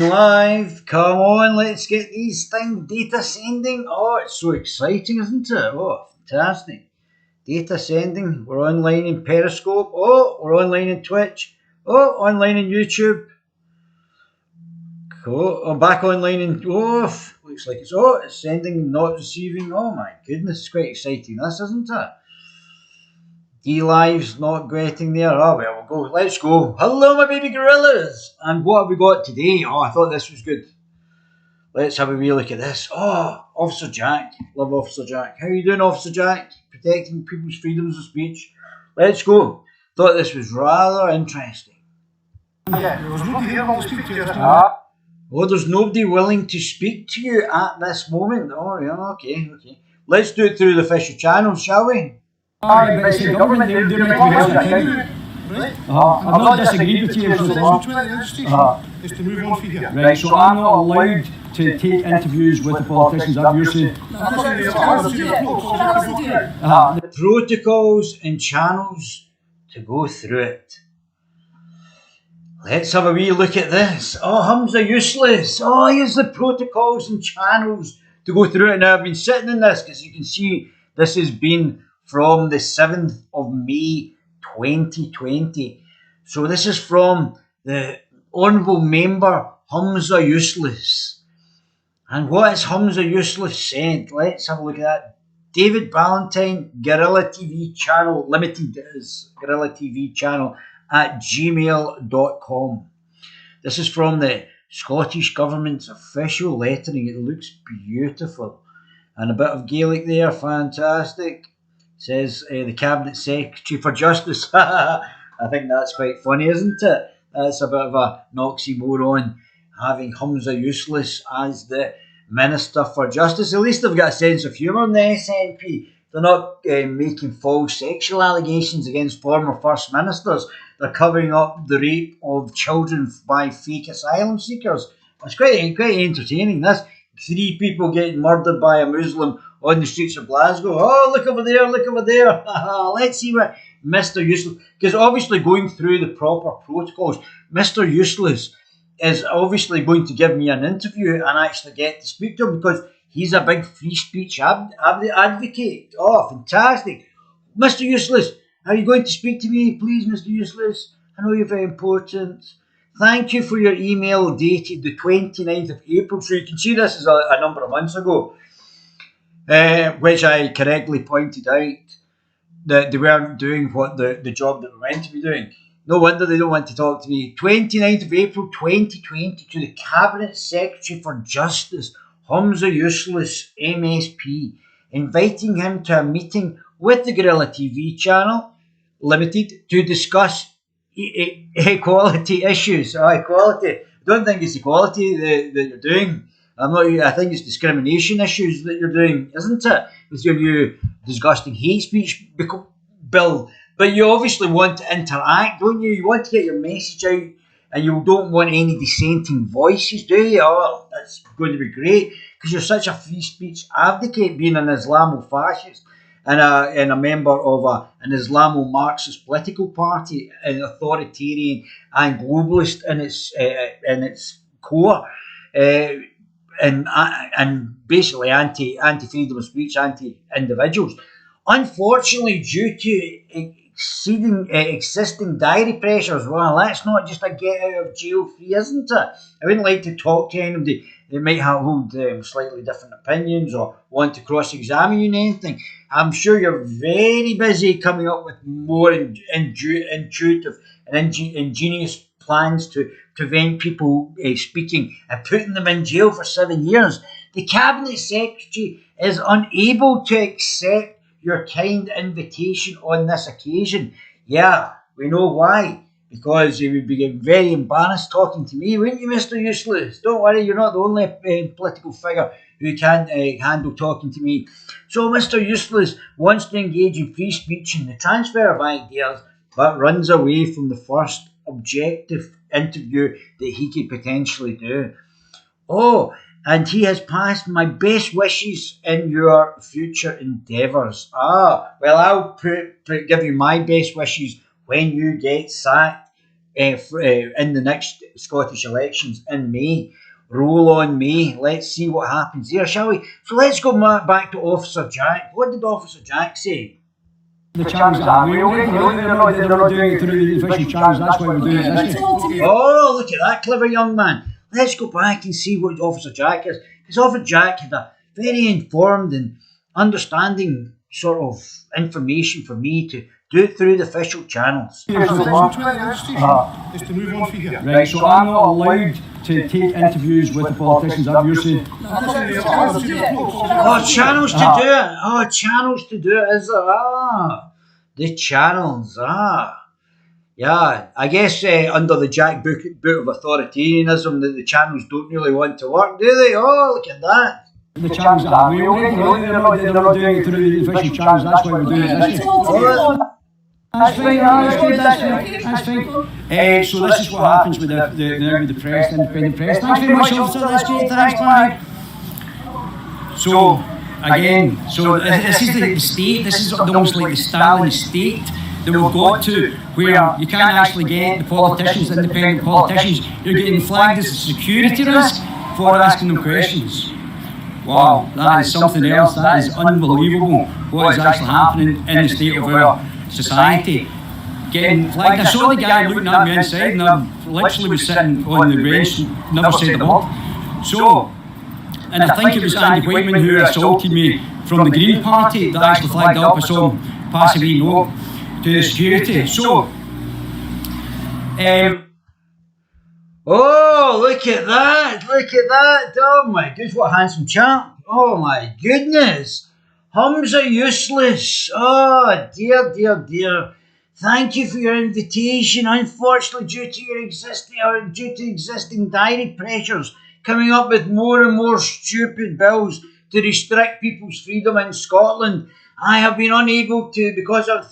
Live, come on, let's get these things data sending. Oh, it's so exciting, isn't it? Oh, fantastic. Data sending. We're online in Periscope. Oh, we're online in Twitch. Oh, online in YouTube. Cool. I'm back online in. Oh, looks like it's sending, not receiving. Oh my goodness, it's quite exciting, this, isn't it? D Live's not getting there. Oh well, we'll go. Let's go. Hello, my baby gorillas. And what have we got today? Oh, I thought this was good. Let's have a wee look at this. Oh, Officer Jack. Love Officer Jack. How you doing, Officer Jack? Protecting people's freedoms of speech. Let's go. Thought this was rather interesting. Yeah, there was nobody here willing to speak to you. Oh, there's nobody willing to speak to you at this moment. Oh, yeah, okay. Let's do it through the official channels, shall we? Aye, but it's the government, they're making help right? I've not disagreed with you so far. Is to move on from here. Right, so I'm not allowed to take interviews with the politicians, that you're saying? The protocols and channels to go through it. Let's have a wee look at this. Oh, Humza useless. Oh, here's the protocols and channels to go through it. Now, I've been sitting in this because you can see this has been from the 7th of May 2020. So this is from the Honourable Member Humza Useless. And what has Humza Useless said? Let's have a look at that. David Ballantyne, Guerrilla TV Channel Limited is Guerrilla TV Channel at gmail.com. This is from the Scottish Government's official lettering. It looks beautiful. And a bit of Gaelic there, fantastic. Says the Cabinet Secretary for Justice. I think that's quite funny, isn't it? That's a bit of a oxymoron, having Humza Useless as the Minister for Justice. At least they've got a sense of humour in the SNP. They're not making false sexual allegations against former First Ministers. They're covering up the rape of children by fake asylum seekers. It's quite entertaining, this. 3 people getting murdered by a Muslim on the streets of Glasgow. Oh, look over there, look over there. Let's see what Mr. Useless... Because obviously going through the proper protocols, Mr. Useless is obviously going to give me an interview and actually get to speak to him because he's a big free speech advocate. Oh, fantastic. Mr. Useless, are you going to speak to me, please, Mr. Useless? I know you're very important. Thank you for your email dated the 29th of April. So you can see this is a number of months ago, which I correctly pointed out that they weren't doing what the job that we're meant to be doing. No wonder they don't want to talk to me. 29th of April 2020 to the Cabinet Secretary for Justice, Humza Useless, MSP, inviting him to a meeting with the Guerrilla TV Channel Limited to discuss equality issues. Equality. I don't think it's equality that you're doing. I think it's discrimination issues that you're doing, isn't it? With your new disgusting hate speech bill. But you obviously want to interact, don't you? You want to get your message out, and you don't want any dissenting voices, do you? Oh, that's going to be great because you're such a free speech advocate, being an Islamo-fascist and a member of an Islamo-Marxist political party, an authoritarian and globalist in its core. And basically anti-freedom of speech, anti-individuals. Unfortunately, due to existing diary pressures, well, that's not just a get out of jail free, isn't it? I wouldn't like to talk to anybody that might hold slightly different opinions or want to cross-examine you in anything. I'm sure you're very busy coming up with more intuitive and ingenious plans to prevent people speaking and putting them in jail for 7 years. The Cabinet Secretary is unable to accept your kind invitation on this occasion. Yeah, we know why. Because he would be very embarrassed talking to me, wouldn't you, Mr. Useless? Don't worry, you're not the only political figure who can't handle talking to me. So Mr. Useless wants to engage in free speech and the transfer of ideas, but runs away from the first objective interview that he could potentially do. Oh, and he has passed my best wishes in your future endeavours. Well, I'll give you my best wishes when you get sacked in the next Scottish elections in May. Roll on May. Let's see what happens there, shall we? So let's go back to Officer Jack. What did Officer Jack say? The channels are we already know they're not doing it through the official channels, that's why we're doing it this year. Oh, look at that clever young man. Let's go back and see what Officer Jack is. Because Officer Jack had a very informed and understanding sort of information for me to do it through the official channels. Is to move on from here. Right, so I'm not allowed to take interviews with the politicians, I've you're saying. Oh, channels to do it. Oh, channels to do it, is there? Ah, the channels. Ah, yeah. I guess under the Jack boot of authoritarianism, that the channels don't really want to work, do they? Oh, look at that. The channels are we already know they're not doing it through the official channels, that's why we're doing it this year. That's fine, that's fine. So this is what happens with the press, the independent press. Thanks very much, officer, that's great, thanks, bye. So, again, this is the state, this is almost like the Stalin state that we've got to, where you can't actually get the politicians, independent politicians, you're getting flagged as a security risk for asking them questions. Wow, that is something else, that is unbelievable what is actually happening in the state of our society. Getting flagged. I saw the guy looking at me inside and I literally was sitting on the bench, never said a word. So, and I think it was Andy Whiteman who assaulted me from the Green Party that actually flagged up. I saw him pass a wee note to the security. So, oh, look at that, look at that. Oh my goodness, what a handsome chap. Oh my goodness. Humza useless. Oh dear, dear, dear. Thank you for your invitation. Unfortunately, due to existing diary pressures, coming up with more and more stupid bills to restrict people's freedom in Scotland, I have been unable to, because I'm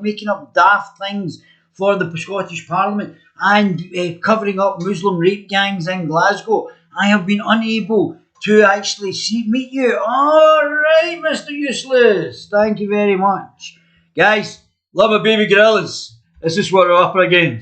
making up daft things for the Scottish Parliament and covering up Muslim rape gangs in Glasgow, I have been unable to actually meet you. All right, Mr. Useless. Thank you very much. Guys, love my baby gorillas. This is what we're up against.